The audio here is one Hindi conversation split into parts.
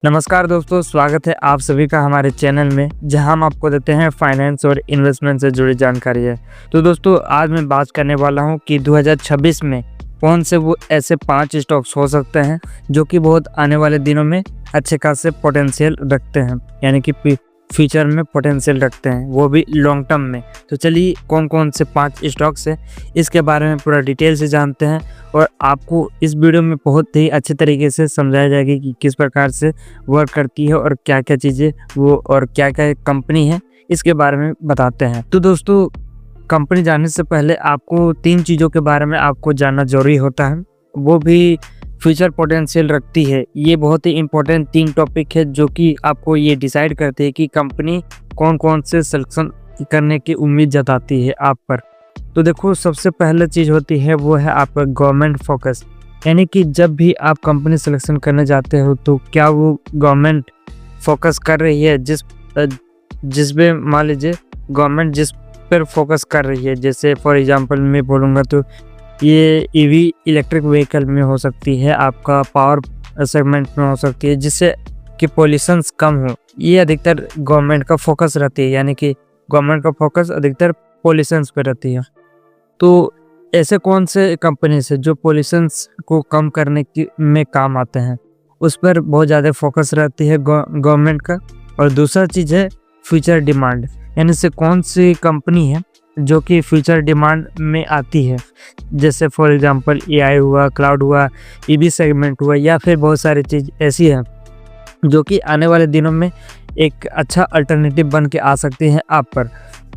नमस्कार दोस्तों, स्वागत है आप सभी का हमारे चैनल में, जहां हम आपको देते हैं फाइनेंस और इन्वेस्टमेंट से जुड़ी जानकारी है। तो दोस्तों, आज मैं बात करने वाला हूं कि 2026 में कौन से वो ऐसे 5 स्टॉक्स हो सकते हैं जो कि बहुत आने वाले दिनों में अच्छे खासे पोटेंशियल रखते हैं, यानी कि फ्यूचर में पोटेंशियल रखते हैं, वो भी लॉन्ग टर्म में। तो चलिए कौन कौन से 5 स्टॉक्स हैं इसके बारे में पूरा डिटेल से जानते हैं और आपको इस वीडियो में बहुत ही अच्छे तरीके से समझाया जाएगा कि किस प्रकार से वर्क करती है और क्या क्या चीज़ें वो और क्या क्या कंपनी है, इसके बारे में बताते हैं। तो दोस्तों, कंपनी जानने से पहले आपको 3 चीज़ों के बारे में आपको जानना जरूरी होता है, वो भी फ्यूचर पोटेंशियल रखती है। ये बहुत ही इंपॉर्टेंट 3 टॉपिक है जो कि आपको ये डिसाइड करते हैं कि कंपनी कौन कौन से सिलेक्शन करने की उम्मीद जताती है आप पर। तो देखो, सबसे पहले चीज़ होती है वो है आपका गवर्नमेंट फोकस, यानी कि जब भी आप कंपनी सिलेक्शन करने जाते हो तो क्या वो गवर्नमेंट फोकस कर रही है, जिस पे मान लीजिए गवर्नमेंट जिस पर फोकस कर रही है। जैसे फॉर एग्जांपल मैं बोलूँगा तो ये ईवी इलेक्ट्रिक व्हीकल में हो सकती है, आपका पावर सेगमेंट में हो सकती है, जिससे कि पॉल्यूशंस कम हो। ये अधिकतर गवर्नमेंट का फोकस रहती है, यानी कि गवर्नमेंट का फोकस अधिकतर पॉल्यूशंस पे रहती है। तो ऐसे कौन से कंपनीज है जो पॉल्यूशंस को कम करने की में काम आते हैं, उस पर बहुत ज़्यादा फोकस रहती है गवर्नमेंट का। और दूसरा चीज़ है फ्यूचर डिमांड, यानी से कौन सी कंपनी है जो कि फ्यूचर डिमांड में आती है। जैसे फॉर एग्जांपल एआई हुआ, क्लाउड हुआ, ईवी सेगमेंट हुआ, या फिर बहुत सारी चीज़ ऐसी है जो कि आने वाले दिनों में एक अच्छा अल्टरनेटिव बन के आ सकती है आप पर।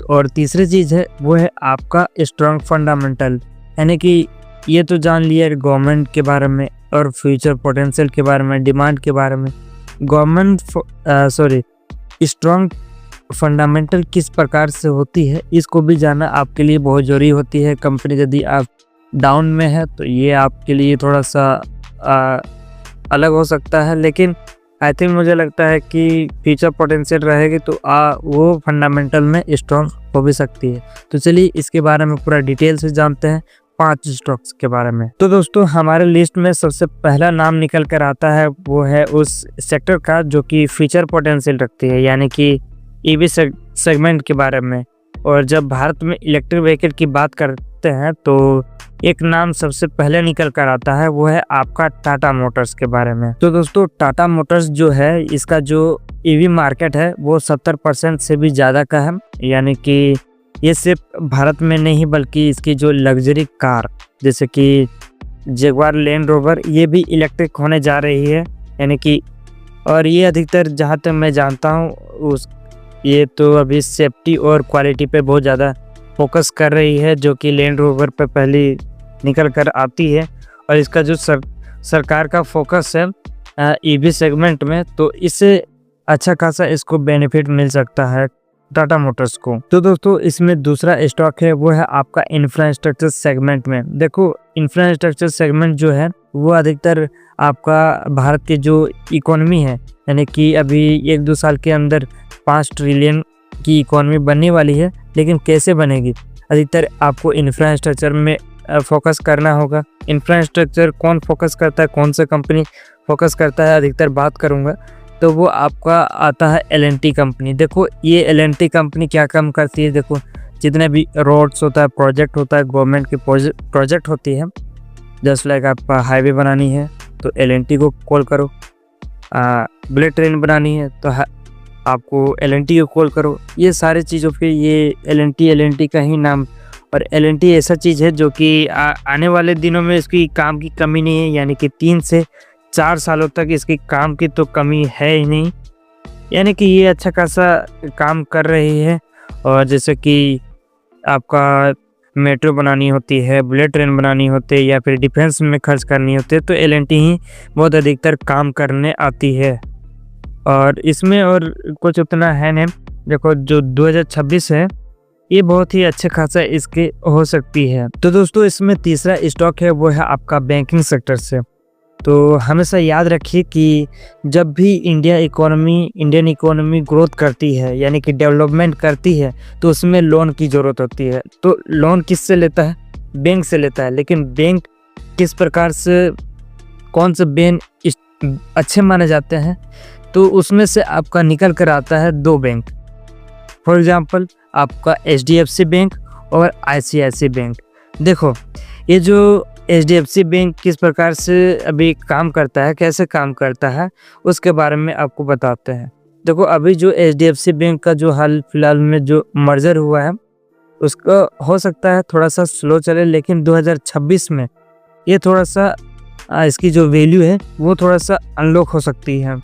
और तीसरी चीज़ है वो है आपका स्ट्रॉन्ग फंडामेंटल, यानी कि ये तो जान लिया गवर्नमेंट के बारे में और फ्यूचर पोटेंशियल के बारे में, डिमांड के बारे में। स्ट्रॉन्ग फंडामेंटल किस प्रकार से होती है, इसको भी जानना आपके लिए बहुत ज़रूरी होती है। कंपनी यदि आप डाउन में है तो ये आपके लिए थोड़ा सा अलग हो सकता है, लेकिन आई थिंक मुझे लगता है कि फ्यूचर पोटेंशियल रहेगी तो वो फंडामेंटल में स्ट्रॉन्ग हो भी सकती है। तो चलिए इसके बारे में पूरा डिटेल से जानते हैं 5 स्टॉक्स के बारे में। तो दोस्तों, हमारे लिस्ट में सबसे पहला नाम निकल कर आता है वो है उस सेक्टर का जो कि फ्यूचर पोटेंशियल रखती है, यानी कि ईवी सेगमेंट के बारे में। और जब भारत में इलेक्ट्रिक व्हीकल की बात करते हैं तो एक नाम सबसे पहले निकल कर आता है, वो है आपका टाटा मोटर्स के बारे में। तो दोस्तों, टाटा मोटर्स जो है, इसका जो ईवी मार्केट है वो 70% से भी ज़्यादा का है, यानी कि ये सिर्फ भारत में नहीं बल्कि इसकी जो लग्जरी कार जैसे कि जगुआर लैंड रोवर, ये भी इलेक्ट्रिक होने जा रही है, यानी कि। और ये अधिकतर जहाँ तक मैं जानता हूँ ये तो अभी सेफ्टी और क्वालिटी पे बहुत ज़्यादा फोकस कर रही है, जो कि लैंड रोवर पे पहली निकल कर आती है। और इसका जो सरकार का फोकस है ईवी सेगमेंट में, तो इससे अच्छा खासा इसको बेनिफिट मिल सकता है टाटा मोटर्स को। तो दोस्तों, इसमें दूसरा स्टॉक है वो है आपका इंफ्रास्ट्रक्चर सेगमेंट में। देखो, इंफ्रास्ट्रक्चर सेगमेंट जो है वो अधिकतर आपका भारत की जो इकोनॉमी है, यानी कि अभी 1-2 साल के अंदर 5 ट्रिलियन की इकोनॉमी बनने वाली है, लेकिन कैसे बनेगी, अधिकतर आपको इंफ्रास्ट्रक्चर में फोकस करना होगा। इंफ्रास्ट्रक्चर कौन फोकस करता है, कौन सा कंपनी फोकस करता है, अधिकतर बात करूँगा तो वो आपका आता है एल&टी कंपनी। देखो, ये एल&टी कंपनी क्या काम करती है, देखो जितने भी रोड्स होता है, प्रोजेक्ट होता है, गवर्नमेंट की प्रोजेक्ट होती है, जस्ट लाइक आपका हाईवे बनानी है तो एल&टी को कॉल करो, बुलेट ट्रेन बनानी है तो आपको एल&टी को कॉल करो। ये सारी चीज़ों पे ये एल&टी का ही नाम। और एल&टी ऐसा चीज़ है जो कि आने वाले दिनों में इसकी काम की कमी नहीं है, यानी कि 3 से 4 सालों तक इसकी काम की तो कमी है ही नहीं, यानी कि ये अच्छा खासा काम कर रही है। और जैसे कि आपका मेट्रो बनानी होती है, बुलेट ट्रेन बनानी होती है, या फिर डिफेंस में खर्च करनी होती है, तो एल&टी ही बहुत अधिकतर काम करने आती है। और इसमें और कुछ उतना है नहीं। देखो, जो 2026 है ये बहुत ही अच्छे खासा इसके हो सकती है। तो दोस्तों, इसमें तीसरा स्टॉक है वो है आपका बैंकिंग सेक्टर से। तो हमेशा याद रखिए कि जब भी इंडियन इकोनॉमी ग्रोथ करती है, यानी कि डेवलपमेंट करती है, तो उसमें लोन की ज़रूरत होती है। तो लोन किससे लेता है, बैंक से लेता है। लेकिन बैंक किस प्रकार से, कौन से बैंक अच्छे माने जाते हैं, तो उसमें से आपका निकल कर आता है 2 बैंक। फॉर एग्जांपल आपका एचडीएफसी बैंक और आईसीआईसी बैंक। देखो ये जो एचडीएफसी बैंक किस प्रकार से अभी काम करता है, कैसे काम करता है, उसके बारे में आपको बताते हैं। देखो अभी जो एचडीएफसी बैंक का जो हाल फिलहाल में जो मर्जर हुआ है उसका हो सकता है थोड़ा सा स्लो चले, लेकिन 2026 में ये थोड़ा सा इसकी जो वैल्यू है वो थोड़ा सा अनलॉक हो सकती है।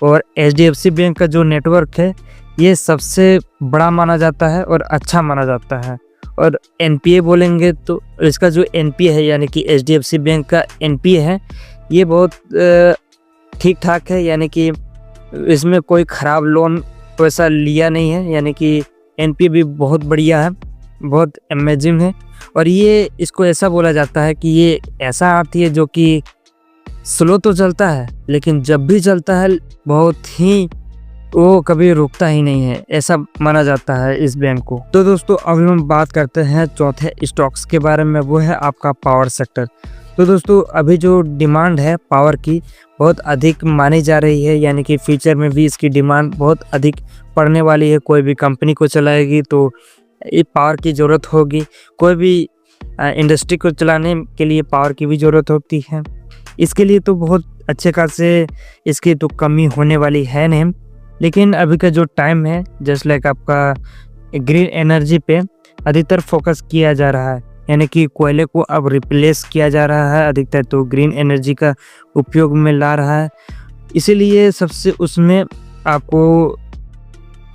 और एचडीएफसी बैंक का जो नेटवर्क है ये सबसे बड़ा माना जाता है और अच्छा माना जाता है। और एनपीए बोलेंगे तो इसका जो एनपीए है यानी कि एचडीएफसी बैंक का एनपीए है ये बहुत ठीक ठाक है, यानी कि इसमें कोई ख़राब लोन वैसा लिया नहीं है, यानी कि एनपीए भी बहुत बढ़िया है, बहुत अमेजिंग है। और ये इसको ऐसा बोला जाता है कि ये ऐसा आरती है जो कि स्लो तो चलता है लेकिन जब भी चलता है बहुत ही वो कभी रुकता ही नहीं है, ऐसा माना जाता है इस बैंक को। तो दोस्तों अब हम बात करते हैं चौथे स्टॉक्स के बारे में, वो है आपका पावर सेक्टर। तो दोस्तों अभी जो डिमांड है पावर की बहुत अधिक मानी जा रही है, यानी कि फ्यूचर में भी इसकी डिमांड बहुत अधिक पड़ने वाली है। कोई भी कंपनी को चलाएगी तो ये पावर की ज़रूरत होगी, कोई भी इंडस्ट्री को चलाने के लिए पावर की भी ज़रूरत होती है। इसके लिए तो बहुत अच्छे खासे इसकी तो कमी होने वाली है नहीं, लेकिन अभी का जो टाइम है जस्ट लाइक आपका ग्रीन एनर्जी पे अधिकतर फोकस किया जा रहा है, यानी कि कोयले को अब रिप्लेस किया जा रहा है अधिकतर, तो ग्रीन एनर्जी का उपयोग में ला रहा है। इसीलिए सबसे उसमें आपको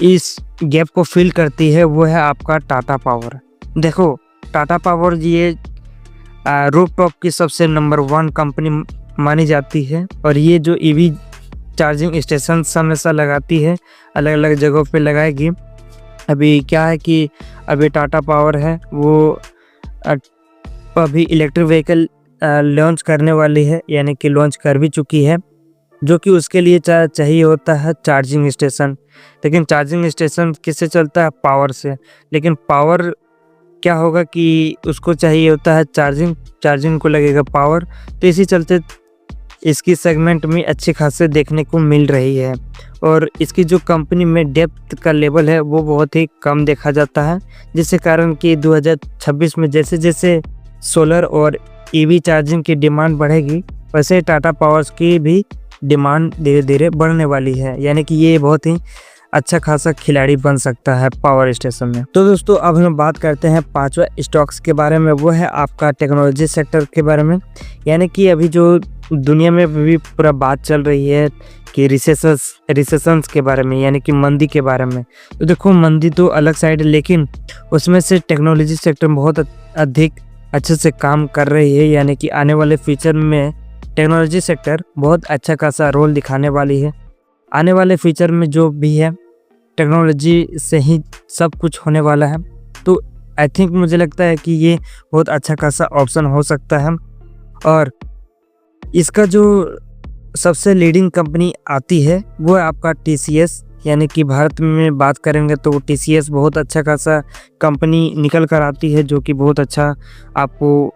इस गैप को फिल करती है वो है आपका टाटा पावर। देखो टाटा पावर ये रूफटॉप की सबसे नंबर 1 कंपनी मानी जाती है और ये जो ईवी चार्जिंग स्टेशन हमेशा लगाती है, अलग अलग जगहों पे लगाएगी। अभी क्या है कि अभी टाटा पावर है वो अभी इलेक्ट्रिक व्हीकल लॉन्च करने वाली है, यानी कि लॉन्च कर भी चुकी है, जो कि उसके लिए चाहिए होता है चार्जिंग स्टेशन। लेकिन चार्जिंग स्टेशन किससे चलता है? पावर से। लेकिन पावर क्या होगा कि उसको चाहिए होता है चार्जिंग को लगेगा पावर, तो इसी चलते इसकी सेगमेंट में अच्छी खासे देखने को मिल रही है। और इसकी जो कंपनी में डेप्थ का लेवल है वो बहुत ही कम देखा जाता है, जिसके कारण कि 2026 में जैसे जैसे सोलर और ईवी चार्जिंग की डिमांड बढ़ेगी वैसे टाटा पावर्स की भी डिमांड धीरे धीरे बढ़ने वाली है, यानी कि ये बहुत ही अच्छा खासा खिलाड़ी बन सकता है पावर स्टेशन में। तो दोस्तों अब हम बात करते हैं 5वां स्टॉक्स के बारे में, वो है आपका टेक्नोलॉजी सेक्टर के बारे में। यानी कि अभी जो दुनिया में भी पूरा बात चल रही है कि रिसेशंस के बारे में, यानी कि मंदी के बारे में। तो देखो मंदी तो अलग साइड है, लेकिन उसमें से टेक्नोलॉजी सेक्टर बहुत अधिक अच्छे से काम कर रही है, यानी कि आने वाले फ्यूचर में टेक्नोलॉजी सेक्टर बहुत अच्छा खासा रोल दिखाने वाली है। आने वाले फ्यूचर में जो भी है टेक्नोलॉजी से ही सब कुछ होने वाला है, तो आई थिंक मुझे लगता है कि ये बहुत अच्छा खासा ऑप्शन हो सकता है। और इसका जो सबसे लीडिंग कंपनी आती है वो है आपका टीसीएस, यानी कि भारत में बात करेंगे तो टीसीएस बहुत अच्छा खासा कंपनी निकल कर आती है, जो कि बहुत अच्छा आपको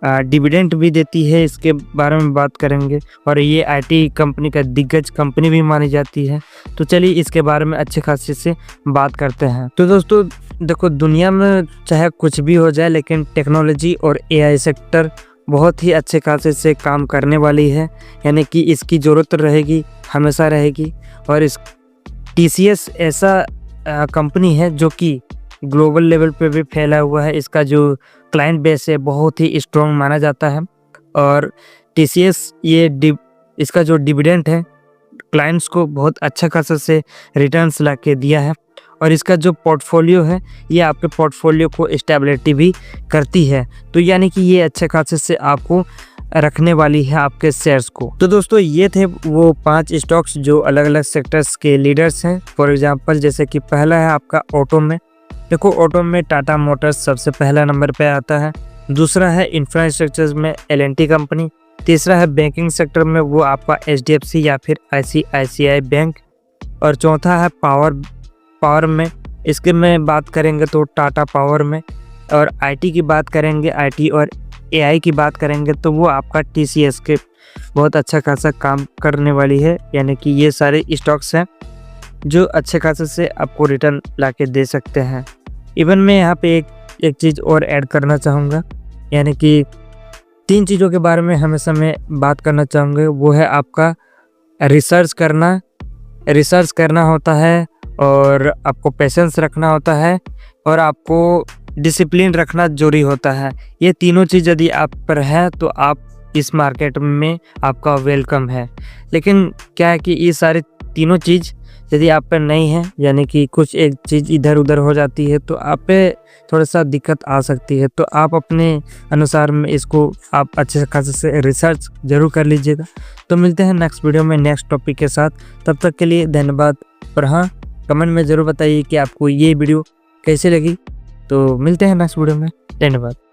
डिविडेंड भी देती है, इसके बारे में बात करेंगे। और ये आईटी कंपनी का दिग्गज कंपनी भी मानी जाती है। तो चलिए इसके बारे में अच्छे खासे से बात करते हैं। तो दोस्तों देखो दुनिया में चाहे कुछ भी हो जाए, लेकिन टेक्नोलॉजी और एआई सेक्टर बहुत ही अच्छे खासे से काम करने वाली है, यानी कि इसकी ज़रूरत रहेगी, हमेशा रहेगी। और इस टीसीएस ऐसा कंपनी है जो कि ग्लोबल लेवल पे भी फैला हुआ है। इसका जो क्लाइंट बेस है बहुत ही स्ट्रॉन्ग माना जाता है। और टीसीएस इसका जो डिविडेंड है क्लाइंट्स को बहुत अच्छा खासा से रिटर्न्स ला के दिया है। और इसका जो पोर्टफोलियो है ये आपके पोर्टफोलियो को स्टेबिलिटी भी करती है, तो यानी कि ये अच्छे खासे से आपको रखने वाली है आपके शेयर्स को। तो दोस्तों ये थे वो 5 स्टॉक्स जो अलग अलग सेक्टर्स के लीडर्स हैं। फॉर एग्जांपल जैसे कि पहला है आपका ऑटो में। देखो ऑटो में टाटा मोटर्स सबसे पहला नंबर पे आता है। दूसरा है इंफ्रास्ट्रक्चर में एल&टी कंपनी। तीसरा है बैंकिंग सेक्टर में वो आपका एचडीएफसी या फिर आईसीआईसीआई बैंक। और चौथा है पावर में, इसके में बात करेंगे तो टाटा पावर में। और आईटी की बात करेंगे, आईटी और एआई की बात करेंगे तो वो आपका टीसीएस के बहुत अच्छा खासा काम करने वाली है, यानी कि ये सारे स्टॉक्स हैं जो अच्छे खासे से आपको रिटर्न लाके दे सकते हैं। इवन मैं यहाँ पे एक चीज़ और ऐड करना चाहूँगा, यानी कि 3 चीज़ों के बारे में हमेशा मैं बात करना चाहूँगा। वो है आपका रिसर्च करना होता है, और आपको पेशेंस रखना होता है, और आपको डिसिप्लिन रखना ज़रूरी होता है। ये तीनों चीज़ यदि आप पर है तो आप इस मार्केट में आपका वेलकम है। लेकिन क्या है कि ये सारे तीनों चीज़ यदि आप पर नहीं है, यानी कि कुछ एक चीज़ इधर उधर हो जाती है, तो आप पे थोड़ा सा दिक्कत आ सकती है। तो आप अपने अनुसार में इसको आप अच्छे खासे से रिसर्च ज़रूर कर लीजिएगा। तो मिलते हैं नेक्स्ट वीडियो में नेक्स्ट टॉपिक के साथ। तब तक के लिए धन्यवाद। और हाँ, कमेंट में ज़रूर बताइए कि आपको ये वीडियो कैसे लगी। तो मिलते हैं नेक्स्ट वीडियो में। धन्यवाद।